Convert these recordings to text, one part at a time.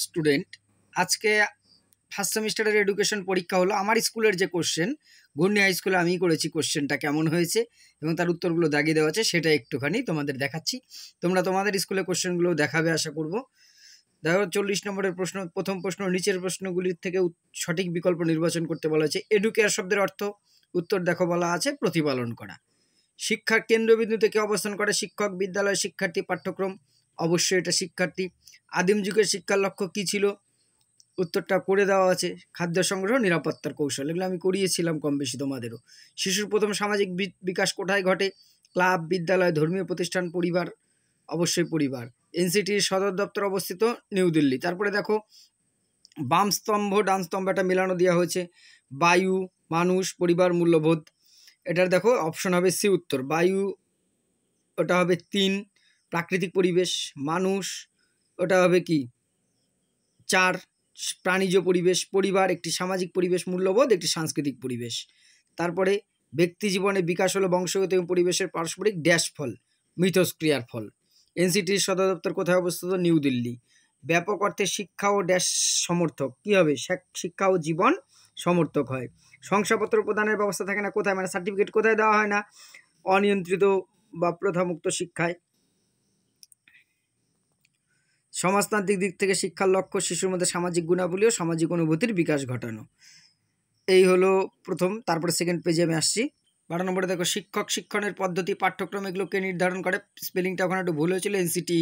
Student আজকে first সেমিস্টারের education পরীক্ষা হলো। আমার স্কুলের যে কোশ্চেন ঘূর্ণি হাই স্কুলে আমি করেছি, কোশ্চেনটা কেমন হয়েছে এবং তার উত্তরগুলো দাগিয়ে দেওয়া আছে সেটা একটুখানি তোমাদের দেখাচ্ছি। তোমরা তোমাদের স্কুলে কোশ্চেনগুলো দেখাবে আশা করব। দেখো 40 নম্বরের প্রশ্ন, প্রথম প্রশ্ন, নিচের প্রশ্নগুলির থেকে সঠিক বিকল্প নির্বাচন করতে বলা হয়েছে। এডুকেয়ার শব্দের অর্থ, উত্তর দেখো বলা আছে প্রতিপালন করা। শিক্ষার কেন্দ্রবিন্দু থেকে অবস্থান করে শিক্ষক, বিদ্যালয়, শিক্ষার্থী, পাঠ্যক্রম, অবশ্যই এটা শিক্ষার্থী। আদিম যুগের শিক্ষার লক্ষ্য কী ছিল, উত্তরটা করে দেওয়া আছে খাদ্য সংগ্রহ, নিরাপত্তার কৌশল, এগুলো আমি করিয়েছিলাম কম বেশি তোমাদেরও। শিশুর প্রথম সামাজিক বিকাশ কোথায় ঘটে, ক্লাব, বিদ্যালয়, ধর্মীয় প্রতিষ্ঠান, পরিবার, অবশ্যই পরিবার। এনসিটির সদর দপ্তর অবস্থিত নিউ দিল্লি। তারপরে দেখো বাম স্তম্ভ ডান স্তম্ভ একটা মেলানো দেওয়া হয়েছে। বায়ু, মানুষ, পরিবার, মূল্যবোধ, এটার দেখো অপশন হবে সি উত্তর। বায়ু ওটা হবে 3, প্রাকৃতিক পরিবেশ। মানুষ ওটা হবে কি 4, প্রাণীজ পরিবেশ। পরিবার একটি সামাজিক পরিবেশ। মূল্যবোধ একটি সাংস্কৃতিক পরিবেশ। তারপরে ব্যক্তি জীবনে বিকাশ হলো বংশগত এবং পরিবেশের পারস্পরিক ড্যাশ ফল, মিথস্ক্রিয়ার ফল। এনসিটির সদর দপ্তর কোথায় অবস্থিত, নিউ দিল্লি। ব্যাপক অর্থে শিক্ষা ও ড্যাশ সমর্থক কী হবে, শিক্ষা ও জীবন সমর্থক হয়। শংসাপত্র প্রদানের ব্যবস্থা থাকে না কোথায়, মানে সার্টিফিকেট কোথায় দেওয়া হয় না, অনিয়ন্ত্রিত বা প্রথামুক্ত শিক্ষায়। সমাজতান্ত্রিক দিক থেকে শিক্ষার লক্ষ্য শিশুর মধ্যে সামাজিক গুণাবলী ও সামাজিক অনুভূতির বিকাশ ঘটানো। এই হলো প্রথম। তারপরে সেকেন্ড পেজে আমি আসছি। 12 নম্বরে দেখো শিক্ষক শিক্ষণের পদ্ধতি, পাঠ্যক্রম, এগুলোকে নির্ধারণ করে। স্পেলিংটা ওখানে একটু ভুল হয়েছিল, এনসিটি।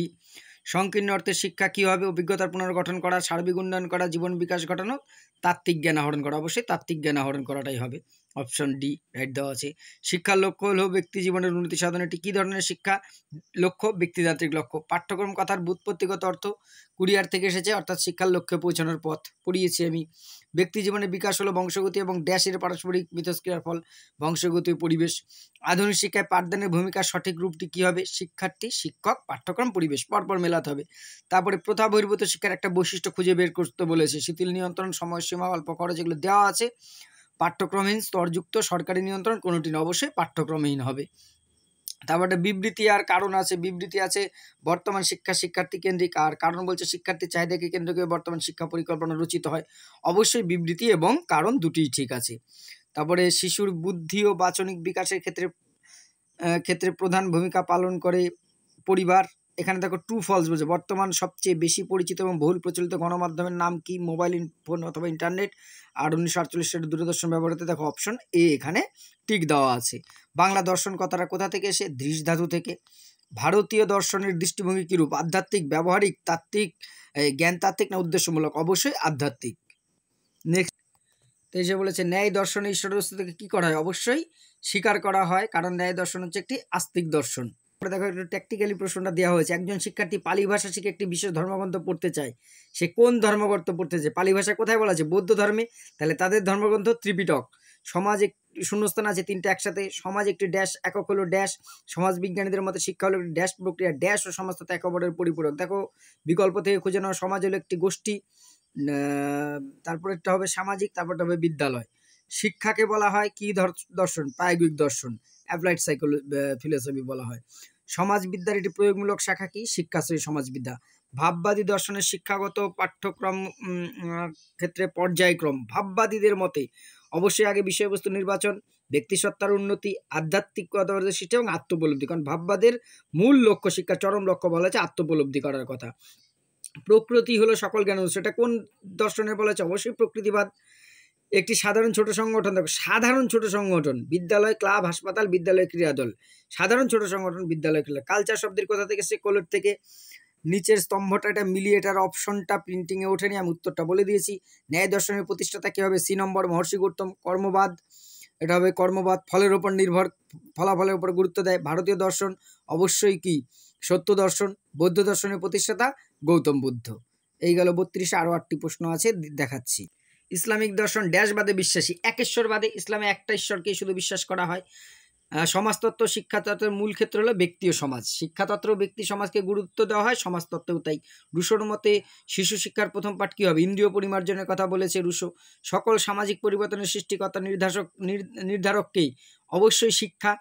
সংকীর্ণ অর্থে শিক্ষা কী হবে, অভিজ্ঞতার পুনর্গঠন করা, সার্বিক উন্নয়ন করা, জীবন বিকাশ ঘটানো, তাত্ত্বিক জ্ঞান আহরণ করা। অবশ্যই তাত্ত্বিক জ্ঞান আহরণ করাটাই হবে, অপশন ডি রাইট দেওয়া আছে। শিক্ষার লক্ষ্য হলো ব্যক্তি জীবনের উন্নতি সাধন। এটি কী ধরনের শিক্ষা, লক্ষ্য ব্যক্তিতান্ত্রিক লক্ষ্য। পাঠ্যক্রম কথার ব্যুৎপত্তিগত অর্থ কুরিয়ার থেকে এসেছে, অর্থাৎ শিক্ষার লক্ষ্যে পৌঁছানোর পথ পড়িয়েছি আমি। ব্যক্তি জীবনে বিকাশ হলো বংশগতি এবং ড্যাশের পারস্পরিক মিথস্ক্রিয়ার ফল, বংশগতি পরিবেশ। আধুনিক শিক্ষায় পাঠদানের ভূমিকার সঠিক রূপটি কী হবে, শিক্ষার্থী, শিক্ষক, পাঠ্যক্রম, পরিবেশ, পরপর মেলাতে হবে। তারপরে প্রথা বহির্ভূত শিক্ষার একটা বৈশিষ্ট্য খুঁজে বের করতে বলেছে। শিথিল নিয়ন্ত্রণ, সময়সীমা, অল্প খরচ, এগুলো দেওয়া আছে। পাঠ্যক্রমহীন, স্তরযুক্ত, সরকারি নিয়ন্ত্রণ, কোনোটি না, অবশ্যই পাঠ্যক্রমহীন হবে। তারপরে বিবৃতি আর কারণ আছে। বিবৃতি আছে বর্তমান শিক্ষা শিক্ষার্থী কেন্দ্রিক, আর কারণ বলছে শিক্ষার্থীর চাহিদাকে কেন্দ্র করে বর্তমান শিক্ষা পরিকল্পনা রচিত হয়। অবশ্যই বিবৃতি এবং কারণ দুটিই ঠিক আছে। তারপরে শিশুর বুদ্ধি ও বাচনিক বিকাশের ক্ষেত্রে প্রধান ভূমিকা পালন করে পরিবার। এখানে দেখো ট্রু ফলস বলছে। বর্তমান সবচেয়ে বেশি পরিচিত এবং বহুল প্রচলিত গণমাধ্যমের নাম কি, মোবাইল ফোন অথবা ইন্টারনেট। আর 1948 সালে দূরদর্শন ব্যবহৃত, দেখো অপশন এ এখানে টিক দেওয়া আছে। বাংলা দর্শন কথাটা কোথা থেকে এসে, দৃশ ধাতু থেকে। ভারতীয় দর্শনের দৃষ্টিভঙ্গি কীরূপ, আধ্যাত্মিক, ব্যবহারিক, তাত্ত্বিক, জ্ঞান তাত্ত্বিক না উদ্দেশ্যমূলক, অবশ্যই আধ্যাত্মিক। নেক্সট তো এসে বলেছে ন্যায় দর্শনে ঈশ্বরের অস্তিত্বকে কী করা হয়, অবশ্যই স্বীকার করা হয়, কারণ ন্যায় দর্শন হচ্ছে একটি আস্তিক দর্শন। দেখো একটু ট্যাকটিক্যালি প্রশ্নটা দেওয়া হয়েছে। একজন শিক্ষার্থী পালি ভাষা শিখে একটি বিশেষ ধর্মগ্রন্থ পড়তে চায়, সে কোন ধর্মগ্রন্থ পড়তে চায়? পালি ভাষা কোথায় বলা আছে, বৌদ্ধ ধর্মে, তাহলে তাদের ধর্মগ্রন্থ ত্রিপিটক। সমাজ শূন্যস্থান আছে 3টে একসাথে। সমাজ একটি ড্যাশ, একক হলো ড্যাশ। সমাজ বিজ্ঞানীদের মতে শিক্ষা হলো একটি ড্যাশ প্রক্রিয়া, ড্যাশ ও সমাজ তথা একে অপরের পরিপূরক। দেখো বিকল্প থেকে খুঁজে নাও, সমাজ হলো একটি গোষ্ঠী, তারপরেরটা হবে সামাজিক, তারপরটা হবে বিদ্যালয়। শিক্ষাকে বলা হয় কি দর্শন, প্রায়োগিক দর্শন, অ্যাপ্লাইড ফিলোসফি বলা হয়। সমাজবিদ্যার একটি প্রয়োগমূলক শাখা কি, শিক্ষাশ্রয়ী সমাজবিদ্যা। ভাববাদী দর্শনের শিক্ষাগত পাঠ্যক্রম ক্ষেত্রে পর্যায়ক্রম। ভাববাদীদের মতে অবশ্যই আগে বিষয়বস্তু নির্বাচন, ব্যক্তিসত্তার উন্নতি, আধ্যাত্মিকতা সৃষ্টি এবং আত্মোপলব্ধি, কারণ ভাববাদের মূল লক্ষ্য, শিক্ষার চরম লক্ষ্য বলা হচ্ছে আত্মোপলব্ধি করার কথা। প্রকৃতি হলো সকল জ্ঞান উৎস, এটা কোন দর্শনে বলা হচ্ছে, অবশ্যই প্রকৃতিবাদ। একটি সাধারণ ছোট সংগঠন, দেখো সাধারণ ছোট সংগঠন, বিদ্যালয়, ক্লাব, হাসপাতাল, বিদ্যালয় ক্রীড়া দল। সাধারণ ছোট সংগঠন, বিদ্যালয় ক্রীড়া। কালচার শব্দের কোথা থেকে এসেছে, কোলের থেকে। নিচের স্তম্ভটা এটা মিলিয়ে এটার অপশনটা প্রিন্টিংয়ে ওঠেনি, আমি উত্তরটা বলে দিয়েছি। ন্যায় দর্শনের প্রতিষ্ঠাতা কী হবে, সি নম্বর, মহর্ষি গৌতম। কর্মবাদ, এটা হবে কর্মবাদ, ফলের ওপর নির্ভর, ফলাফলের উপর গুরুত্ব দেয়। ভারতীয় দর্শন অবশ্যই কি, সত্য দর্শন। বৌদ্ধ দর্শনের প্রতিষ্ঠাতা গৌতম বুদ্ধ। এই গেল 32, আরও 8টি প্রশ্ন আছে দেখাচ্ছি। ইসলামিক দর্শন ড্যাশবাদে বিশ্বাসী, একেশ্বরবাদে। ইসলামে একটা ঈশ্বরকেই শুধু বিশ্বাস করা হয়। সমাজতত্ত্ব, শিক্ষাতত্ত্বের মূল ক্ষেত্র হলো ব্যক্তি ও সমাজ। শিক্ষাতত্ত্ব ব্যক্তি সমাজকে গুরুত্ব দেওয়া হয়, সমাজতত্ত্বেও তাই। রুশোর মতে শিশু শিক্ষার প্রথম পাঠ কী হবে, ইন্দ্রিয় পরিমার্জনের কথা বলেছে রুশো। সকল সামাজিক পরিবর্তনের সৃষ্টিকর্তা নির্ধারককেই, অবশ্যই শিক্ষা।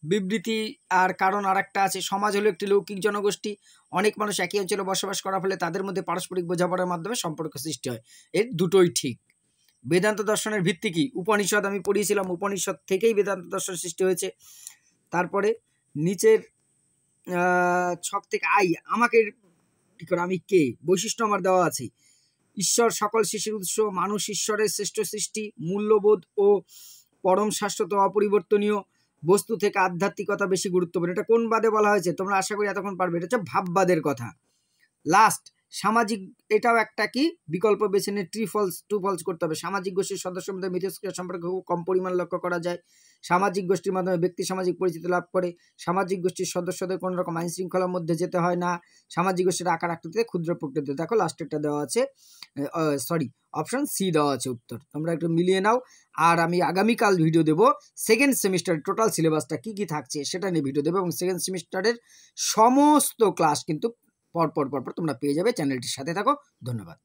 বিবৃতি আর কারণ আর একটা আছে। সমাজ হলো একটি লৌকিক জনগোষ্ঠী, অনেক মানুষ একই অঞ্চলে বসবাস করার ফলে তাদের মধ্যে পারস্পরিক বোঝাপড়ার মাধ্যমে সম্পর্ক সৃষ্টি হয়। এর দুটোই ঠিক। বেদান্ত দর্শনের ভিত্তি কি? উপনিষদ আমি পড়িয়েছিলাম, উপনিষদ থেকেই বেদান্ত দর্শন সৃষ্টি হয়েছে। তারপরে নিচের ছক থেকে আমাকে ঠিক করে, আমি কে, বৈশিষ্ট্য আমার দেওয়া আছে। ঈশ্বর সকল সৃষ্টির উৎস, মানুষ ঈশ্বরের শ্রেষ্ঠ সৃষ্টি, মূল্যবোধ ও পরম শাশ্বত অপরিবর্তনীয়, বস্তু থেকে আধ্যাত্মিকতা বেশি গুরুত্বপূর্ণ। এটা কোন বাদে বলা হয়েছে? তোমরা আশা করি এতক্ষণ পারবে। এটা হচ্ছে ভাববাদের কথা। লাস্ট সামাজিক, এটাও একটা কি বিকল্প বেছে নিয়ে ট্রু ফলস করতে হবে। সামাজিক গোষ্ঠীর সদস্যের মধ্যে মিথস্ক্রিয়া সম্পর্কে খুব কম পরিমাণ লক্ষ্য করা যায়। সামাজিক গোষ্ঠীর মাধ্যমে ব্যক্তি সামাজিক পরিচিতি লাভ করে। সামাজিক গোষ্ঠীর সদস্যদের কোনো রকম আইন শৃঙ্খলার মধ্যে যেতে হয় না। সামাজিক গোষ্ঠীর আকার আকৃতিতে ক্ষুদ্র প্রকৃতিতে। দেখো লাস্টেরটা দেওয়া আছে, অপশন সি দেওয়া আছে উত্তর। তোমরা একটু মিলিয়ে নাও। আর আমি আগামীকাল ভিডিও দেবো সেকেন্ড সেমিস্টারের টোটাল সিলেবাসটা কী কী থাকছে সেটা নিয়ে ভিডিও দেবো, এবং সেকেন্ড সেমিস্টারের সমস্ত ক্লাস কিন্তু পরপর তোমরা পেয়ে যাবে। চ্যানেলটির সাথে থাকো। ধন্যবাদ।